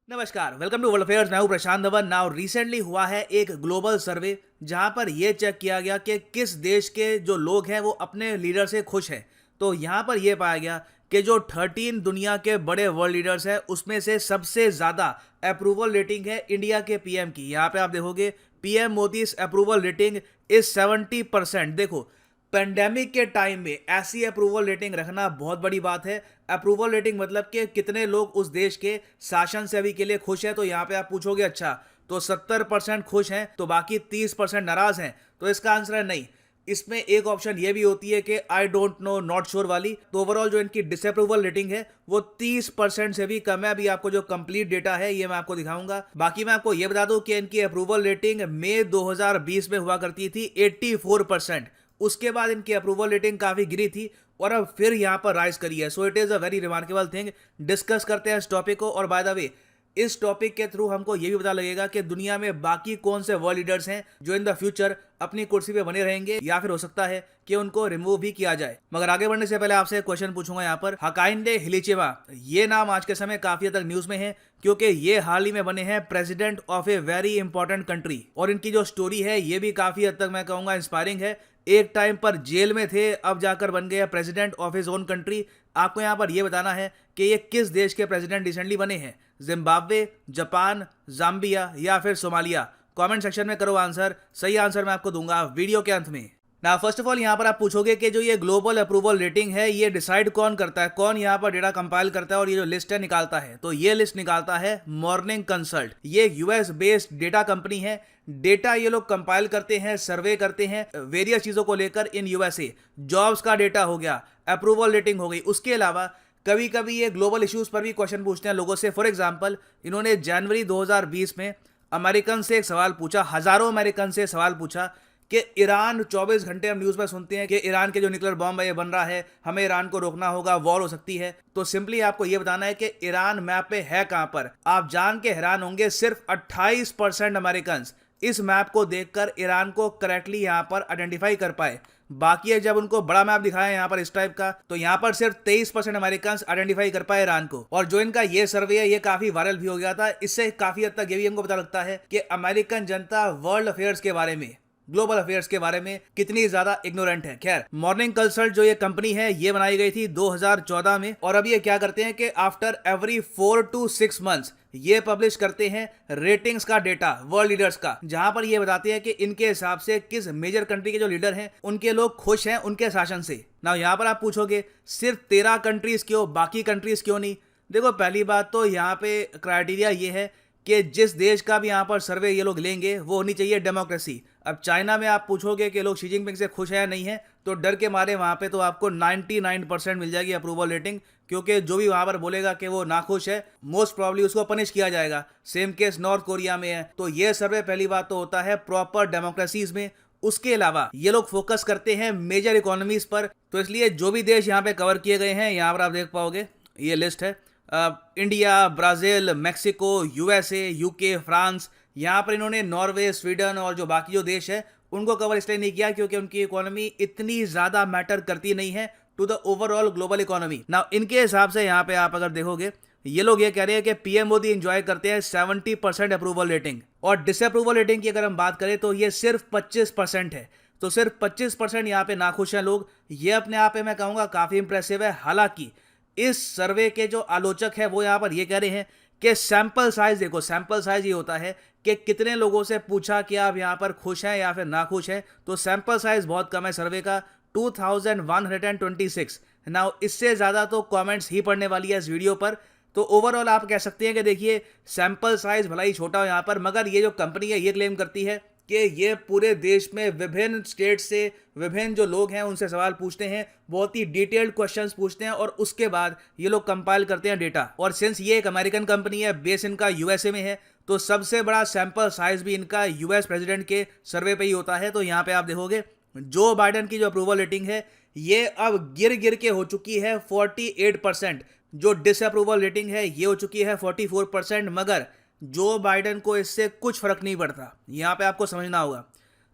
नमस्कार, welcome to world affairs. मैं हूं प्रशांत धवन। नाउ रिसेंटली हुआ है एक ग्लोबल सर्वे जहां पर यह चेक किया गया कि किस देश के जो लोग हैं वो अपने लीडर से खुश हैं। तो यहां पर यह पाया गया कि जो 13 दुनिया के बड़े वर्ल्ड लीडर्स हैं उसमें से सबसे ज्यादा अप्रूवल रेटिंग है इंडिया के पीएम की। यहां पे आप देखोगे PM Modi approval rating is 70%। देखो, पेंडेमिक के टाइम में ऐसी अप्रूवल रेटिंग रखना बहुत बड़ी बात है। अप्रूवल रेटिंग मतलब कि कितने लोग उस देश के शासन से अभी के लिए खुश हैं। तो यहाँ पे आप पूछोगे अच्छा तो 70% खुश हैं तो बाकी 30% नाराज हैं, तो इसका आंसर है नहीं। इसमें एक ऑप्शन ये भी होती है कि I don't know, not sure वाली। तो ओवरऑल जो इनकी डिसअप्रूवल रेटिंग है वो 30% से भी कम है। अभी आपको जो कंप्लीट डेटा है ये मैं आपको दिखाऊंगा। बाकी मैं आपको ये बता दूं कि इनकी अप्रूवल रेटिंग मई 2020 में हुआ करती थी 84%। उसके बाद इनकी अप्रूवल रेटिंग काफी गिरी थी और अब फिर यहां पर राइज करी है। So it is a very remarkable thing. Discuss करते हैं इस टॉपिक को। और बाय द वे, इस टॉपिक के थ्रू हमको यह भी पता लगेगा कि दुनिया में बाकी कौन से वर्ल्ड लीडर्स हैं जो इन द फ्यूचर अपनी कुर्सी पे बने रहेंगे या फिर हो सकता है कि उनको रिमूव भी किया जाए। मगर आगे बढ़ने से पहले आपसे क्वेश्चन पूछूंगा यहाँ पर। हकाइंडे हिलीचिबा, ये नाम आज के समय काफी हद तक न्यूज में है क्योंकि ये हाल ही में बने हैं president of a very important country. और इनकी जो स्टोरी है ये भी काफी हद तक मैं कहूंगा इंस्पायरिंग है। एक टाइम पर जेल में थे, अब जाकर बन गए president of his own country. आपको यहां पर यह बताना है कि ये किस देश के प्रेसिडेंट रिसेंटली बने हैं। जिम्बाब्वे, जापान, जाम्बिया या फिर सोमालिया। कमेंट सेक्शन में करो आंसर। सही आंसर मैं आपको दूंगा वीडियो के अंत में। ना फर्स्ट ऑफ ऑल यहाँ पर आप पूछोगे कि जो ये ग्लोबल अप्रूवल रेटिंग है ये डिसाइड कौन करता है, कौन यहाँ पर डेटा कंपाइल करता है और ये जो लिस्ट है निकालता है। तो ये लिस्ट निकालता है मॉर्निंग कंसल्ट। ये यूएस बेस्ड डेटा कंपनी है। डेटा ये लोग कंपाइल करते हैं, सर्वे करते हैं वेरियस चीजों को लेकर इन यूएसए। जॉब्स का डेटा हो गया, अप्रूवल रेटिंग हो गई। उसके अलावा कभी कभी ये ग्लोबल इश्यूज पर भी क्वेश्चन पूछते हैं लोगों से। फॉर एग्जाम्पल, इन्होंने जनवरी 2020 में अमेरिकन से एक सवाल पूछा, हजारों अमेरिकन से सवाल पूछा कि ईरान, 24 घंटे हम न्यूज़ में सुनते हैं कि ईरान के जो न्यूक्लियर बॉम्ब है ये बन रहा है, हमें ईरान को रोकना होगा, वॉर हो सकती है। तो सिंपली आपको ये बताना है कि ईरान मैप पे है कहां पर। आप जान के हैरान होंगे, सिर्फ 28% अमेरिकन इस मैप को देखकर ईरान को करेक्टली यहां पर आइडेंटिफाई कर पाए। बाकी है जब उनको बड़ा मैप दिखाया यहाँ पर इस टाइप का, तो यहाँ पर सिर्फ 23% अमेरिकन आइडेंटिफाई कर पाए ईरान को। और जो इनका ये सर्वे है ये काफी वायरल भी हो गया था। इससे काफी हद तक ये भी हमको पता लगता है कि अमेरिकन जनता वर्ल्ड अफेयर्स के बारे में, ग्लोबल अफेयर्स के बारे में कितनी ज्यादा इग्नोरेंट है। खैर, मॉर्निंग कंसल्ट जो ये कंपनी है ये बनाई गई थी 2014 में। और अब ये क्या करते हैं कि आफ्टर एवरी 4 to 6 मंथ्स ये पब्लिश करते हैं रेटिंग्स का डेटा वर्ल्ड लीडर्स का, जहां पर ये बताते हैं कि इनके हिसाब से किस मेजर कंट्री के जो लीडर हैं उनके लोग खुश हैं उनके शासन से। ना यहाँ पर आप पूछोगे सिर्फ 13 कंट्रीज क्यों, बाकी कंट्रीज क्यों नहीं। देखो, पहली बात तो यहाँ पे क्राइटेरिया ये है कि जिस देश का भी यहाँ पर सर्वे ये लोग लेंगे वो होनी चाहिए डेमोक्रेसी। अब चाइना में आप पूछोगे कि लोग शी जिनपिंग से खुश है या नहीं है, तो डर के मारे वहाँ पे तो आपको 99% मिल जाएगी अप्रूवल रेटिंग, क्योंकि जो भी वहाँ पर बोलेगा कि वो नाखुश है मोस्ट प्रॉब्ली उसको पनिश किया जाएगा। सेम केस नॉर्थ कोरिया में है। तो ये सर्वे पहली बात तो होता है प्रॉपर डेमोक्रेसीज में। उसके अलावा ये लोग फोकस करते हैं मेजर इकोनॉमीज पर। तो इसलिए जो भी देश यहाँ पे कवर किए गए हैं यहाँ पर आप देख पाओगे ये लिस्ट है। India, Brazil, Mexico, USA, UK, France. यहाँ पर इन्होंने नॉर्वे, स्वीडन और जो बाकी जो देश है उनको कवर इसलिए नहीं किया क्योंकि उनकी इकोनॉमी इतनी ज्यादा मैटर करती नहीं है to the overall global economy. ना इनके हिसाब से यहाँ पे आप अगर देखोगे ये लोग ये कह रहे हैं कि पीएम मोदी एंजॉय करते हैं 70% अप्रूवल रेटिंग। और डिसअप्रूवल रेटिंग की अगर हम बात करें तो ये सिर्फ 25% है। तो सिर्फ 25% यहाँ पे नाखुश हैं लोग। ये अपने आप में मैं कहूँगा काफी इंप्रेसिव है। हालांकि इस सर्वे के जो आलोचक है वो यहाँ पर ये कह रहे हैं कि सैंपल साइज देखो, सैंपल साइज ये होता है कि कितने लोगों से पूछा कि आप यहाँ पर खुश हैं या फिर नाखुश हैं। तो सैंपल साइज बहुत कम है सर्वे का, 2126। नाउ इससे ज्यादा तो कमेंट्स ही पढ़ने वाली है इस वीडियो पर। तो ओवरऑल आप कह सकते हैं कि देखिए सैंपल साइज भला ही छोटा हो यहाँ पर, मगर ये जो कंपनी है ये क्लेम करती है कि ये पूरे देश में विभिन्न स्टेट से विभिन्न जो लोग हैं उनसे सवाल पूछते हैं, बहुत ही डिटेल्ड क्वेश्चंस पूछते हैं और उसके बाद ये लोग कंपाइल करते हैं डेटा। और सिंस ये एक अमेरिकन कंपनी है, बेस इनका यूएसए में है, तो सबसे बड़ा सैंपल साइज भी इनका यूएस प्रेसिडेंट के सर्वे पे ही होता है। तो यहाँ पे आप देखोगे जो बाइडेन की जो अप्रूवल रेटिंग है ये अब गिर गिर के हो चुकी है 48%। जो डिसअप्रूवल रेटिंग है ये हो चुकी है 44%। मगर जो बाइडेन को इससे कुछ फर्क नहीं पड़ता, यहां पे आपको समझना होगा।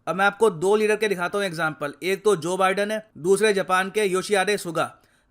अब मैं आपको दो लीडर के दिखाता हूं एग्जांपल। एक तो जो बाइडेन है, दूसरे जापान के योशिहिदे सुगा।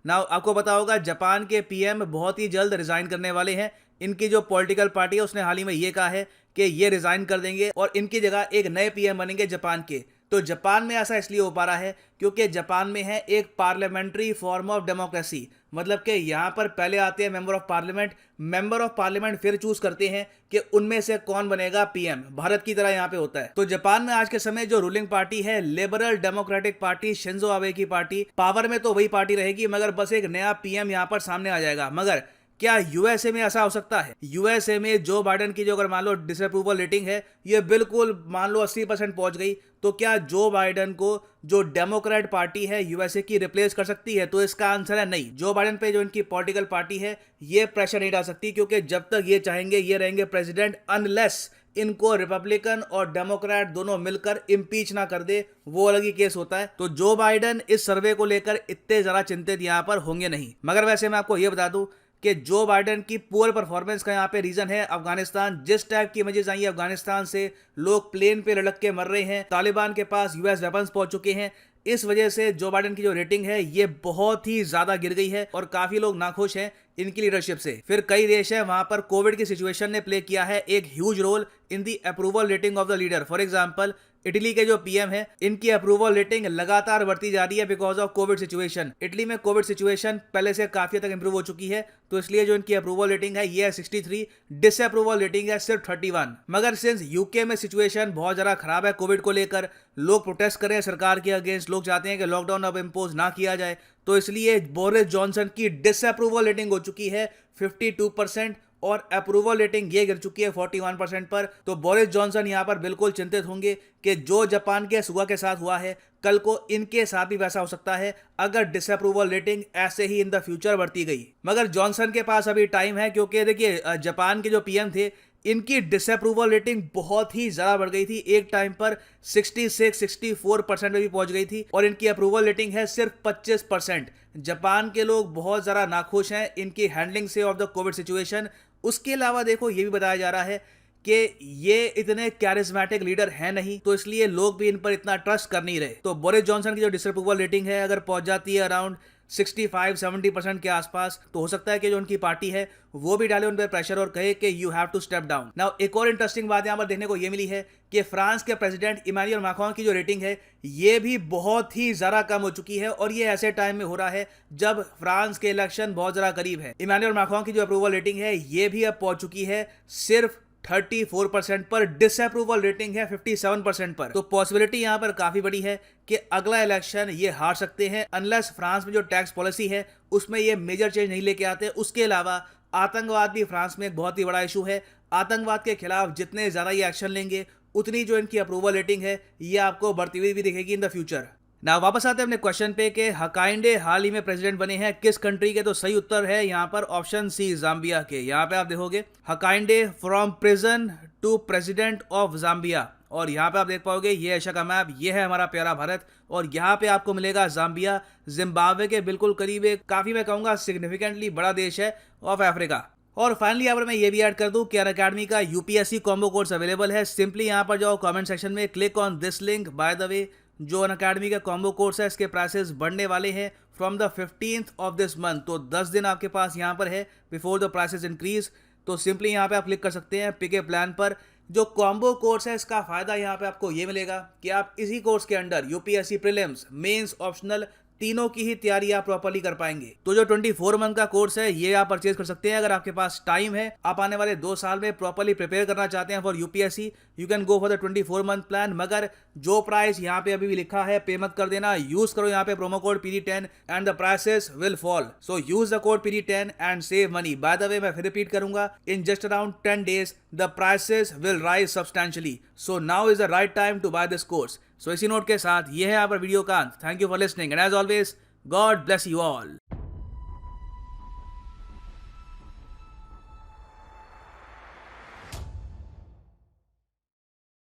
नाउ आपको पता होगा जापान के पीएम बहुत ही जल्द रिजाइन करने वाले हैं। इनकी जो पॉलिटिकल पार्टी है उसने हाल ही में ये कहा है कि ये रिजाइन कर देंगे और इनकी जगह एक नए पीएम बनेंगे जापान के। तो जापान में ऐसा इसलिए हो पा रहा है क्योंकि जापान में है एक पार्लियामेंट्री फॉर्म ऑफ डेमोक्रेसी, मतलब कि यहाँ पर पहले आते हैं मेंबर ऑफ पार्लियामेंट फिर चूज करते हैं कि उनमें से कौन बनेगा पीएम। भारत की तरह यहाँ पे होता है। तो जापान में आज के समय जो रूलिंग पार्टी है liberal democratic party, Shinzo Abe की पार्टी, पावर में तो वही पार्टी रहेगी मगर बस एक नया पीएम यहाँ पर सामने आ जाएगा। मगर क्या यूएसए में ऐसा हो सकता है? यूएसए में जो बाइडेन की जो अगर मान लो डिसअप्रूवल रेटिंग है ये बिल्कुल मान लो 80% पहुंच गई, तो क्या जो बाइडेन को जो डेमोक्रेट पार्टी है यूएसए की रिप्लेस कर सकती है? तो इसका आंसर है नहीं। जो बाइडेन पे जो इनकी पॉलिटिकल पार्टी है ये प्रेशर नहीं डाल सकती, क्योंकि जब तक ये चाहेंगे ये रहेंगे प्रेसिडेंट, अनलेस इनको रिपब्लिकन और डेमोक्रेट दोनों मिलकर इम्पीच ना कर दे, वो अलग ही केस होता है। तो जो बाइडेन इस सर्वे को लेकर इतने जरा चिंतित यहाँ पर होंगे नहीं। मगर वैसे मैं आपको ये बता दूं कि जो बाइडेन की पुअर परफॉर्मेंस का यहाँ पे रीजन है अफगानिस्तान। जिस टाइप की इमेजेस आई है अफगानिस्तान से, लोग प्लेन पे लटक के मर रहे हैं, तालिबान के पास यूएस वेपन्स पहुंच चुके हैं, इस वजह से जो बाइडेन की जो रेटिंग है ये बहुत ही ज्यादा गिर गई है और काफी लोग नाखुश हैं इनकी लीडरशिप से। फिर कई देश है वहां पर कोविड की सिचुएशन ने प्ले किया है एक huge role in the approval rating of the leader. For example Italy के जो पीएम है इनकी अप्रूवल रेटिंग लगातार बढ़ती जा रही है because of Covid situation. Italy में कोविड सिचुएशन पहले से काफी तक इंप्रूव हो चुकी है, तो इसलिए जो इनकी अप्रूवल रेटिंग है ये है 63, डिसअप्रूवल रेटिंग है सिर्फ 31। मगर सिंस यूके में सिचुएशन बहुत ज्यादा खराब है कोविड को लेकर, लोग प्रोटेस्ट कर रहे हैं सरकार के अगेंस्ट, लोग चाहते हैं कि लॉकडाउन अब इम्पोज ना किया जाए, तो इसलिए बोरिस जॉनसन की डिसअप्रूवल रेटिंग हो चुकी है 52% और अप्रूवल रेटिंग ये गिर चुकी है 41% पर। तो बोरिस जॉनसन यहां पर बिल्कुल चिंतित होंगे कि जो जापान के सुगा के साथ हुआ है कल को इनके साथ भी वैसा हो सकता है अगर डिसअप्रूवल रेटिंग ऐसे ही इन द फ्यूचर बढ़ती गई। मगर जॉनसन के पास अभी टाइम है, क्योंकि देखिए जापान के जो पीएम थे इनकी डिसअप्रूवल रेटिंग बहुत ही ज्यादा बढ़ गई थी, एक टाइम पर 66-64% में भी पहुंच गई थी और इनकी अप्रूवल रेटिंग है सिर्फ 25%। जापान के लोग बहुत ज्यादा नाखुश हैं इनकी हैंडलिंग से ऑफ द कोविड सिचुएशन। उसके अलावा देखो ये भी बताया जा रहा है कि ये इतने कैरिज्मेटिक लीडर हैं नहीं, तो इसलिए लोग भी इन पर इतना ट्रस्ट कर नहीं रहे। तो बोरिस जॉनसन की जो डिसअप्रूवल रेटिंग है अगर पहुंच जाती है अराउंड 65-70% के आसपास, तो हो सकता है कि जो उनकी पार्टी है वो भी डाले उन पर प्रेशर और कहे कि you have to step down. Now एक और इंटरेस्टिंग बात यहां पर देखने को ये मिली है कि फ्रांस के प्रेसिडेंट इमैनुअल मैक्रोन की जो रेटिंग है ये भी बहुत ही ज्यादा कम हो चुकी है और ये ऐसे टाइम में हो रहा है जब फ्रांस के इलेक्शन बहुत ज्यादा करीब है। इमैनुअल मैक्रोन की जो अप्रूवल रेटिंग है ये भी अब पहुंच चुकी है सिर्फ 34% पर, डिसअप्रूवल रेटिंग है 57% पर। तो पॉसिबिलिटी यहां पर काफी बड़ी है कि अगला इलेक्शन ये हार सकते हैं अनलेस फ्रांस में जो टैक्स पॉलिसी है उसमें ये मेजर चेंज नहीं लेके आते। उसके अलावा आतंकवाद भी फ्रांस में एक बहुत ही बड़ा इशू है। आतंकवाद के खिलाफ जितने ज्यादा ये एक्शन लेंगे उतनी जो इनकी अप्रूवल रेटिंग है ये आपको बढ़ती हुई भी दिखेगी इन द फ्यूचर। ना वापस आते हैं अपने क्वेश्चन पे कि हकाइंडे हाल ही में प्रेसिडेंट बने हैं किस कंट्री के? तो सही उत्तर है यहाँ पर ऑप्शन सी, जाम्बिया के। यहाँ पे आप देखोगे Hakainde from prison to president of Zambia, और यहाँ पे आप देख पाओगे ये एशिया का मैप, ये है हमारा प्यारा भारत और यहाँ पे आपको मिलेगा जाम्बिया, जिम्बाब्वे के बिल्कुल करीब, एक काफी मैं कहूंगा सिग्निफिकेंटली बड़ा देश है ऑफ अफ्रीका। और फाइनली यहाँ पर मैं ये भी ऐड कर दूं कि अनअकैडमी का यूपीएससी कॉम्बो कोर्स अवेलेबल है। सिंपली यहाँ पर जाओ कमेंट सेक्शन में, click on this link. Bye the वे जो अनअकैडमी का कॉम्बो कोर्स है इसके प्राइसेस बढ़ने वाले हैं from the 15th of this month, तो 10 दिन आपके पास यहाँ पर है बिफोर द प्राइसेस इंक्रीज। तो सिंपली यहाँ पे आप क्लिक कर सकते हैं पिक ए प्लान पर। जो कॉम्बो कोर्स है इसका फायदा यहाँ पे आपको ये मिलेगा कि आप इसी कोर्स के under UPSC prelims, mains, optional तीनों की ही तैयारी आप प्रॉपर्ली कर पाएंगे। तो जो 24 मंथ का कोर्स है ये आप परचेज कर सकते हैं अगर आपके पास टाइम है, आप आने वाले 2 साल में प्रॉपर्ली प्रिपेयर करना चाहते हैं for UPSC, you can go for the 24 month plan. मगर जो प्राइस यहाँ पे अभी भी लिखा है पे मत कर देना, यूज करो यहाँ पे promo code PD10 and the prices will fall. So use the code PD10 and save money. By the way मैं फिर रिपीट करूंगा, in just around 10 days the prices will rise substantially, so now is the right time to buy this course. So इसी note के साथ ये है यहाँ पर वीडियो का अंत। Thank you for listening and as always God bless you all.